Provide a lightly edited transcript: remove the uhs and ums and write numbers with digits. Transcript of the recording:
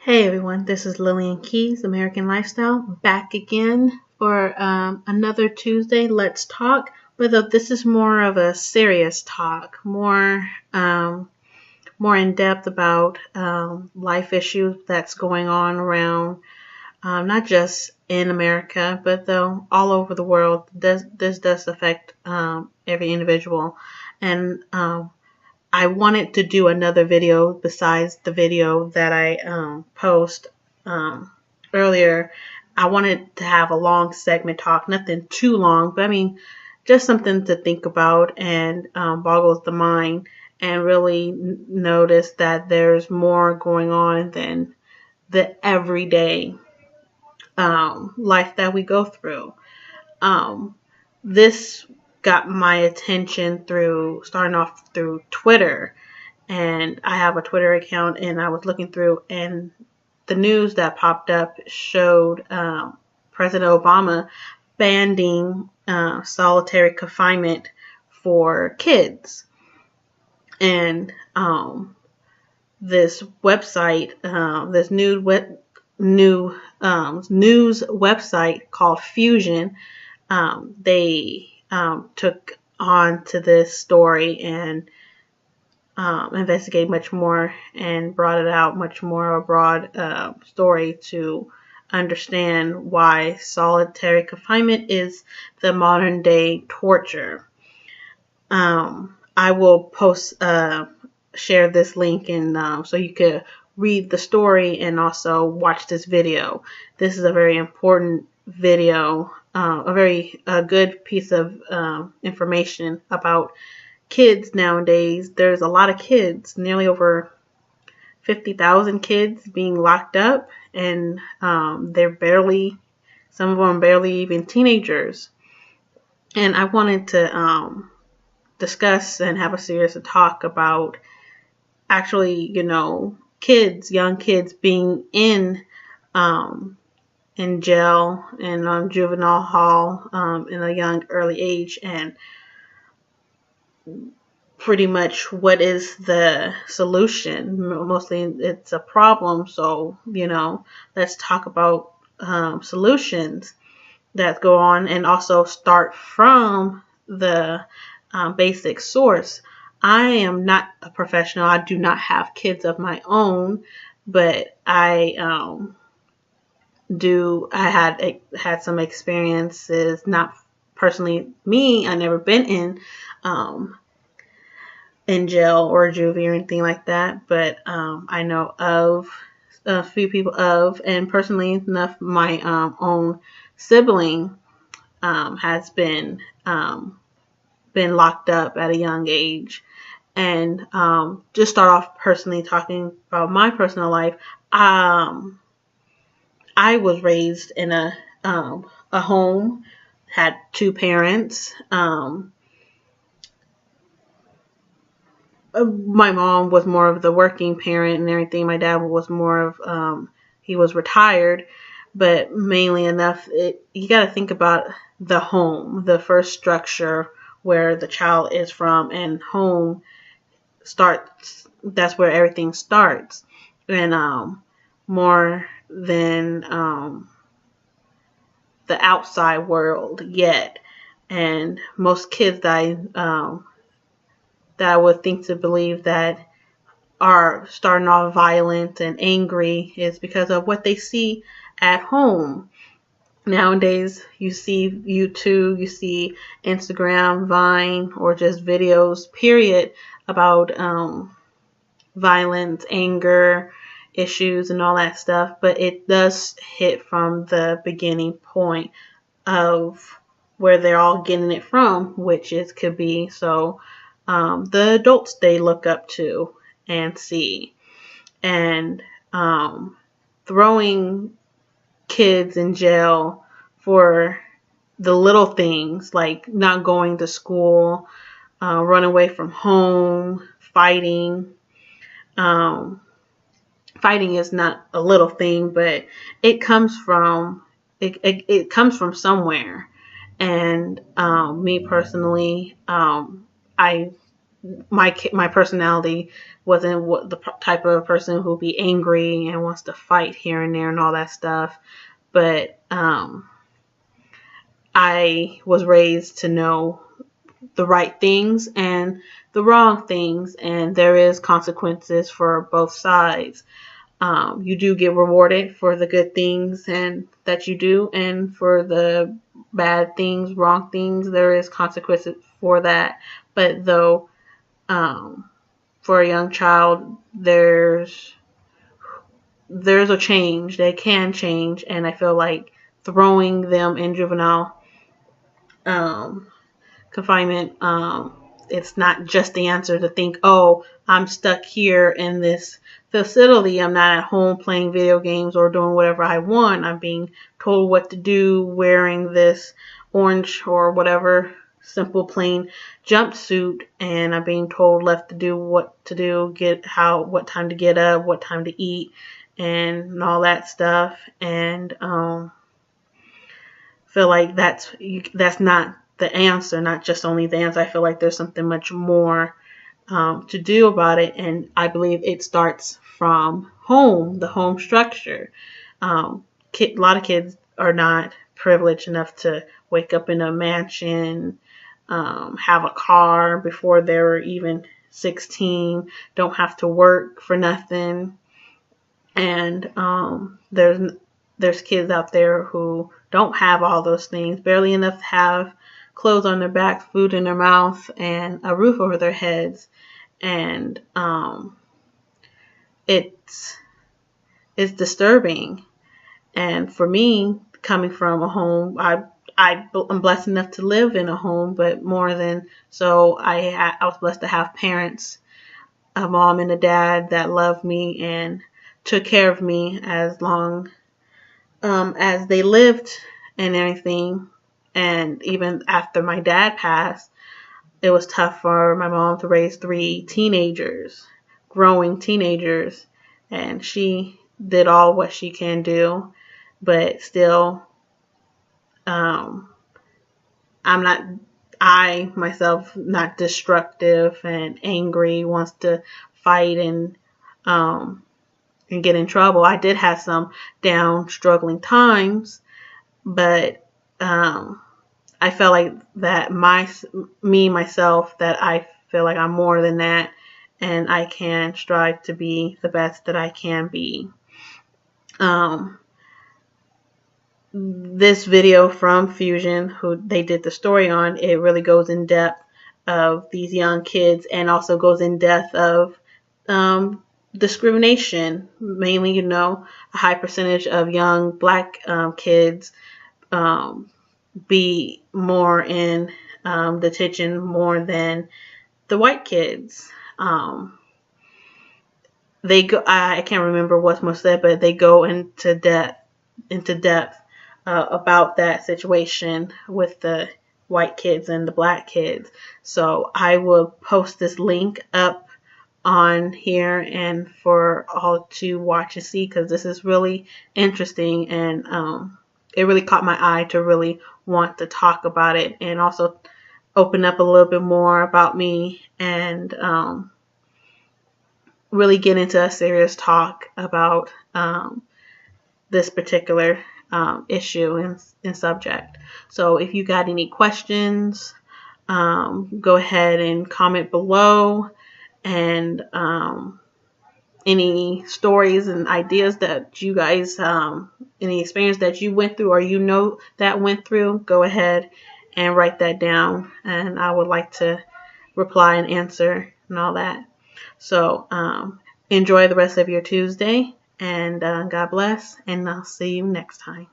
Hey everyone, this is Lillian Keys, American Lifestyle, back again for another Tuesday Let's Talk. But this is more of a serious talk, more in depth about life issues that's going on around, not just in America, but though all over the world. This does affect every individual, and I wanted to do another video besides the video that I post um, earlier. I wanted to have a long segment talk, nothing too long, but I mean, just something to think about and boggles the mind and really notice that there's more going on than the everyday life that we go through. Um, this got my attention through starting off through Twitter, and I have a Twitter account, and I was looking through, and the news that popped up showed President Obama banning solitary confinement for kids. And this website, this news website called Fusion, they took on to this story and investigate much more and brought it out much more a broad story to understand why solitary confinement is the modern day torture. I will share this link and so you could read the story and also watch this video. This is a very important video, a very good piece of information about kids nowadays. There's a lot of kids, nearly over 50,000 kids being locked up, and some of them barely even teenagers. And I wanted to discuss and have a serious talk about actually, young kids being in jail and juvenile hall in a young early age, and pretty much what is the solution. Mostly it's a problem, so let's talk about solutions that go on and also start from the basic source. I am not a professional. I do not have kids of my own, but I had some experiences, not personally me. I never been in jail or juvie or anything like that, but I know of a few people and personally enough, my own sibling has been locked up at a young age. And just start off personally talking about my personal life. I was raised in a home, had two parents. My mom was more of the working parent and everything. My dad was more of he was retired, but mainly enough, you got to think about the home, the first structure where the child is from, and home starts. That's where everything starts, and more than the outside world yet. And most kids that I would think to believe that are starting off violent and angry is because of what they see at home. Nowadays, you see YouTube, you see Instagram, Vine, or just videos, period, about violence, anger, issues, and all that stuff. But it does hit from the beginning point of where they're all getting it from, which could be the adults they look up to and see. And throwing kids in jail for the little things like not going to school, running away from home, fighting. Fighting is not a little thing, but it comes from it comes from somewhere. And me personally, I my personality wasn't what the type of person who'll be angry and wants to fight here and there and all that stuff. But I was raised to know the right things and the wrong things, and there is consequences for both sides. You do get rewarded for the good things and that you do, and for the bad things, wrong things, there is consequences for that. But though, for a young child, there's a change. They can change, and I feel like throwing them in juvenile um, confinement, it's not just the answer to think, oh, I'm stuck here in this facility. I'm not at home playing video games or doing whatever I want. I'm being told what to do, wearing this orange or whatever simple plain jumpsuit, and I'm being told left to do what to do, what time to get up, what time to eat, and all that stuff. And feel like that's not the answer, not just only the answer. I feel like there's something much more to do about it, and I believe it starts from home, the home structure. A lot of kids are not privileged enough to wake up in a mansion, have a car before they're even 16, don't have to work for nothing, and there's kids out there who don't have all those things, barely enough to have clothes on their back, food in their mouth, and a roof over their heads. And it's disturbing. And for me, coming from a home, I'm blessed enough to live in a home, but more than so, I was blessed to have parents, a mom and a dad that loved me and took care of me as long as they lived and everything. And even after my dad passed, it was tough for my mom to raise 3 teenagers, growing teenagers, and she did all what she can do, but still, I'm myself not destructive and angry, wants to fight and get in trouble. I did have some down, struggling times, but I felt like that myself, that I feel like I'm more than that, and I can strive to be the best that I can be. This video from Fusion, who they did the story on, it really goes in depth of these young kids, and also goes in depth of discrimination. Mainly, a high percentage of young black kids be more in detention more than the white kids. They go. I can't remember what's most said, but they go into depth about that situation with the white kids and the black kids. So I will post this link up on here and for all to watch and see, because this is really interesting, and it really caught my eye to really want to talk about it, and also open up a little bit more about me, and really get into a serious talk about this particular issue and subject. So if you got any questions, go ahead and comment below, and any stories and ideas that you guys, any experience that you went through or that went through, go ahead and write that down, and I would like to reply and answer and all that. So enjoy the rest of your Tuesday, and God bless, and I'll see you next time.